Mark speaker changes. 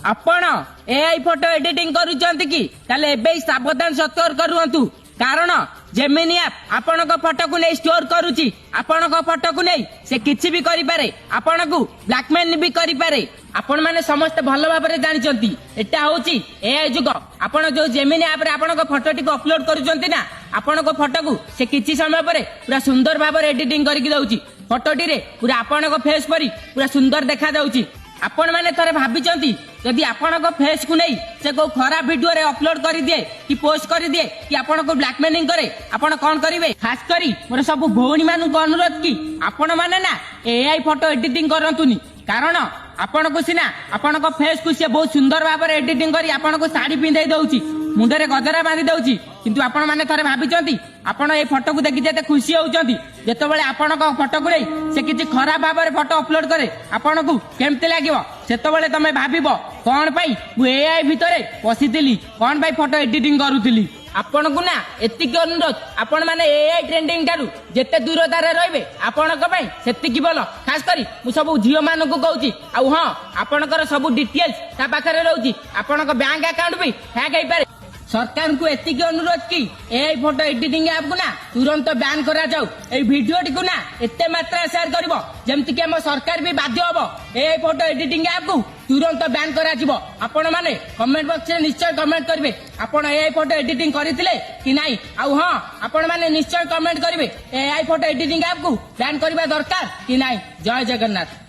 Speaker 1: आपण AI photo editing करूचंती कि ताले एबे ही सावधान सतर्क करूंतु कारण जेमिनी ऐप आपनक फोटो को नहीं स्टोर करूची आपनक फोटो को नहीं से किछि भी करि पारे आपन को ब्लैकमेल भी करि पारे आपण माने समस्त भलो भाबरे जानिचंती एटा होची एआई जुग आपण जो जेमिनी ऐप रे आपनक फोटो टी अपलोड करूचंती ना आपनक फोटो को से किछि समय परे पूरा सुंदर भाबरे एडिटिंग करके दउची फोटो टी रे पूरा आपनक फेस परी पूरा सुंदर देखा जाउची आपण माने थरे भाबिचंती यदि आपनक फेस को नहीं से को खराब वीडियो रे अपलोड कर दिए कि पोस्ट कर दिए कि आपण को ब्लैकमेलिंग करे आपण कौन करिवे खास करी मोर सब भौणी मानु को अनुरोध कि आपण माने ना एआई फोटो एडिटिंग करंतुनी कारण आपण को सिना आपण को फेस को से बहुत सुंदर भाबरे एडिटिंग करी आपण को साड़ी पिंधाई दउची मुंडरे गजरा बांधी दउची किंतु आपण माने थरे भाबिचंती आपण ए फोटो को देखि जेते खुशी होउचंती जेतेबेले आपण को फोटो को नहीं से किछि खराब भाबरे फोटो अपलोड करे आपण को केमते लागिवो सेतेबेले तमे भाबिबो कोन पई मु एआई भितरे पसिथिली कोन पई फोटो एडिटिंग करूथिली आपण को ना एतिक अनुरोध आपण माने एआई ट्रेंडिंग टारू जेते दूरतारे रहबे आपण को पई सेतिकी बोलो खास करी मु सब झियो मान को कहूची आ हां आपण कर सब डिटेल्स ता पाखरे रहउची आपण को बैंक अकाउंट भी हैक होई पारे सरकार को एतिक अनुरोध की एआई फोटो एडिटिंग ऐप को ना तुरंत बैन करा जाऊ ए वीडियो टी को ना एते मात्रा शेयर करबो जेमति कि हम सरकार भी बाध्य होबो एआई फोटो एडिटिंग ऐप को तुरंत बैन करा जिवो आपण माने कमेंट बॉक्स रे निश्चय कमेंट करबे आपण एआई फोटो एडिटिंग करिथिले कि नाही आ हां आपण माने निश्चय कमेंट करबे एआई फोटो एडिटिंग ऐप को बैन करबा दरकार कि नाही जय जगन्नाथ।